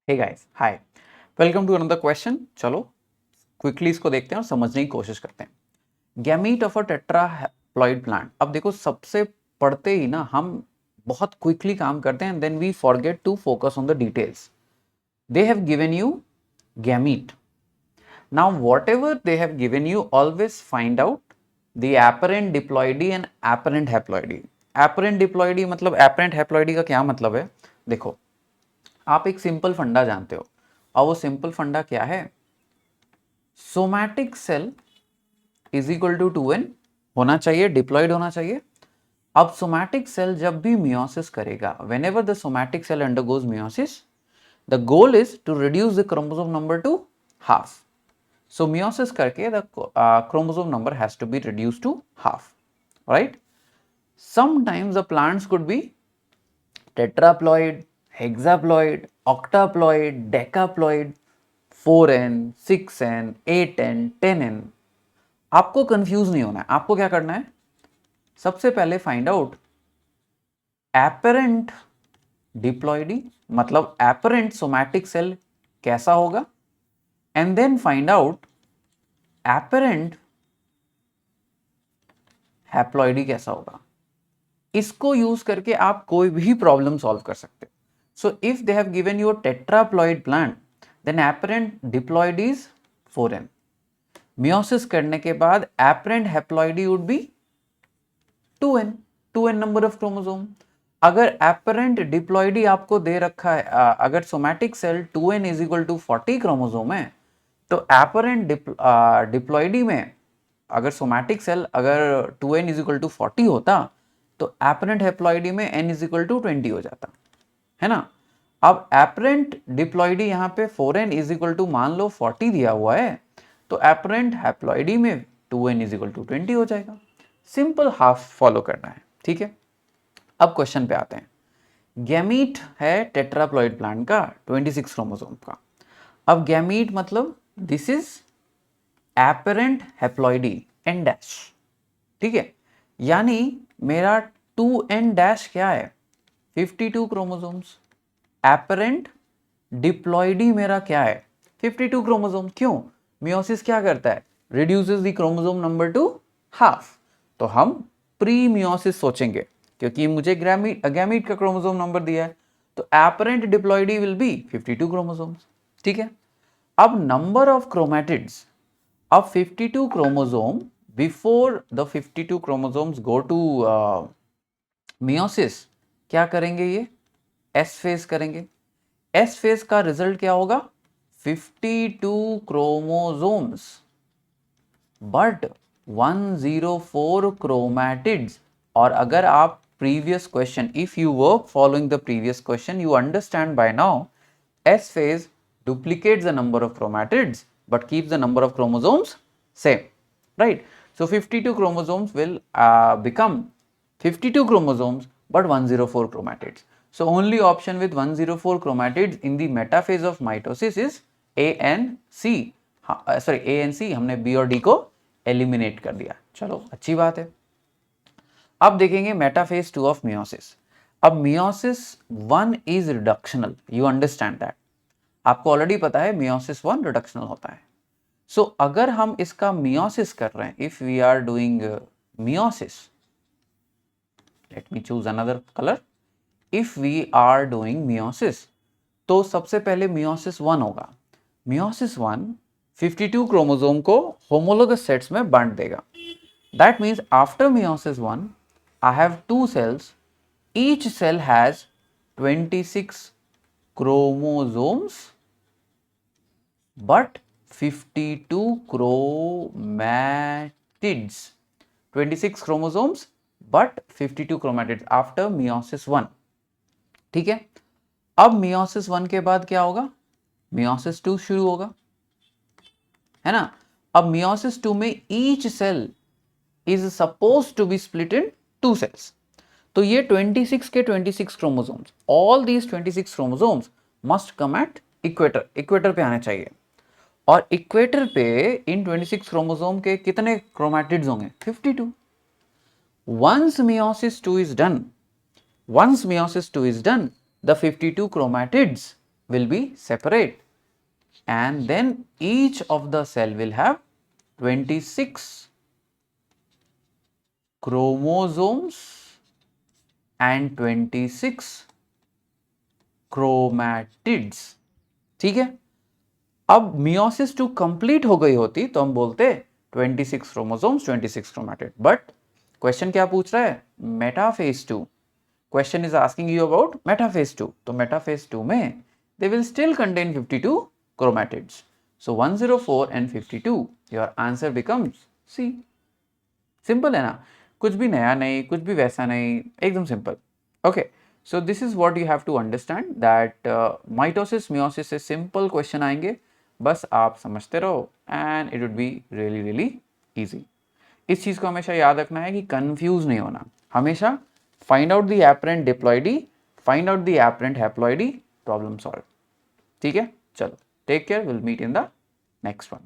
Hey guys, hi, welcome to another question. चलो quickly इसको देखते हैं और समझने की कोशिश करते हैं। Gamete of a tetraploid plant. अब देखो, सबसे पढ़ते ही ना हम बहुत क्विकली काम करते हैं, then we forget to focus on the details. They have given you gamete. Now whatever they have given you, always find out the apparent diploidy and apparent haploidy. Apparent diploidy मतलब apparent haploidy का क्या मतलब है? देखो, आप एक simple फंडा जानते हो, और वो सिंपल फंडा क्या है? Somatic cell is equal to 2n होना चाहिए, डिप्लॉयड होना चाहिए। अब सोमैटिक सेल जब भी मियोसिस करेगा, whenever the somatic cell undergoes meiosis, the goal is to reduce the chromosome number to half. So meiosis करके the chromosome number has to be reduce to half, right? Sometimes the plants could be tetraploid, hexaploid, octaploid, decaploid, 4n, 6n, 8n, 10n। आपको confuse नहीं होना है। आपको क्या करना है? सबसे पहले फाइंड आउट एपरेंट डिप्लॉइडी, मतलब एपरेंट सोमैटिक सेल कैसा होगा, and then find out apparent haploidy कैसा होगा। इसको यूज करके आप कोई भी प्रॉब्लम सॉल्व कर सकते हो। So if they have given you a tetraploid plant, then apparent diploid is 4n। Meiosis करने के बाद apparent haploidy would be 2n, 2n number of chromosome. अगर एपरेंट डिप्लॉइडी आपको दे रखा है, अगर somatic cell 2n is equal to 40 chromosome है, तो एपरेंट डिप्लॉइडी में अगर सोमैटिक सेल अगर 2n इज इक्वल टू 40 होता, तो एपरेंट हैप्लॉइडी में n इज इक्वल टू 20 हो जाता, है ना? अब एपरेंट डिप्लॉइडी यहाँ पे 4n इज इक्वल टू मान लो 40 दिया हुआ है, तो एपरेंट हैप्लॉइडी में 2n इज इक्वल टू 20 हो जाएगा। सिंपल हाफ फॉलो करना है, ठीक है? अब क्वेश्चन पे आते हैं। गैमीट है टेट्राप्लॉइड प्लांट का 26 क्रोमोसोम का। अब गैमीट मतलब this is apparent haploidy n dash, ठीक है? यानी मेरा 2n डैश क्या है? 52 क्रोमोसोम्स। एपरेंट डिप्लॉइडी मेरा क्या है? 52 क्रोमोसोम। क्यों? मियोसिस क्या करता है? Reduces the chromosome number to half. तो हम प्री मियोसिस सोचेंगे, क्योंकि मुझे गैमीट का क्रोमोसोम नंबर दिया है, तो apparent diploidy will be 52 chromosomes, ठीक है? अब नंबर ऑफ क्रोमैटिड्स, अब 52 chromosome, before the 52 chromosomes go to meiosis, क्या करेंगे? ये एस फेज करेंगे। एस फेज का रिजल्ट क्या होगा? 52 क्रोमोसोम्स बट 104 क्रोमैटिड्स। और अगर आप previous question, if you work following the previous question, you understand by now S phase duplicates the number of chromatids but keeps the number of chromosomes same, right? So 52 chromosomes will become 52 chromosomes but 104 chromatids. So only option with 104 chromatids in the metaphase of mitosis is A and C. sorry, A and C हमने B और D को eliminate कर दिया। चलो, अच्छी बात है। अब देखेंगे मेटाफेज 2 ऑफ मियोसिस। अब meiosis 1 is reductional, you understand that. आपको ऑलरेडी पता है मियोसिस 1 रिडक्शनल होता है। सो अगर हम इसका मियोसिस कर रहे हैं, if we are doing meiosis, let me choose another colour. If we are doing meiosis, तो सबसे पहले मियोसिस 1 होगा। मियोसिस 1 52 क्रोमोसोम को होमोलोगस सेट्स में बांट देगा। That means after meiosis 1 I have two cells. Each cell has 26 chromosomes but 52 chromatids. 26 chromosomes but 52 chromatids after meiosis 1, ठीक है? अब meiosis 1 के बाद क्या होगा? meiosis 2 शुरू होगा, है ना? अब meiosis 2 में each cell is supposed to be split in 2 cells. तो ये 26 के 26 chromosomes, all these 26 chromosomes must come at equator, equator पे आने चाहिए। और इक्वेटर पे इन 26 क्रोमोसोम के कितने क्रोमैटिड्स होंगे? 52। Once meiosis 2 is done, the 52 chromatids will be separate, and then each of the cell will have 26 chromosomes and 26 chromatids. ठीक है, अब मियोसिस 2 कंप्लीट हो गई होती तो हम बोलते 26 क्रोमोसोम्स 26 क्रोमैटिड, बट क्वेश्चन क्या पूछ रहा है, metaphase 2. Question is asking you about metaphase 2. तो मेटाफेज 2 में they will still contain 52 chromatids. So 104 and 52, your answer becomes C. Simple है ना, कुछ भी नया नहीं, कुछ भी वैसा नहीं, एकदम simple. Okay, so this is what you have to understand that mitosis meiosis से सिंपल क्वेश्चन आएंगे, बस आप समझते रहो and it would be really really easy. इस चीज़ को हमेशा याद रखना है कि कंफ्यूज नहीं होना, हमेशा find out the apparent diploidy, find out the apparent haploidy, problem solve. ठीक है, चलो, take care, will meet in the next one.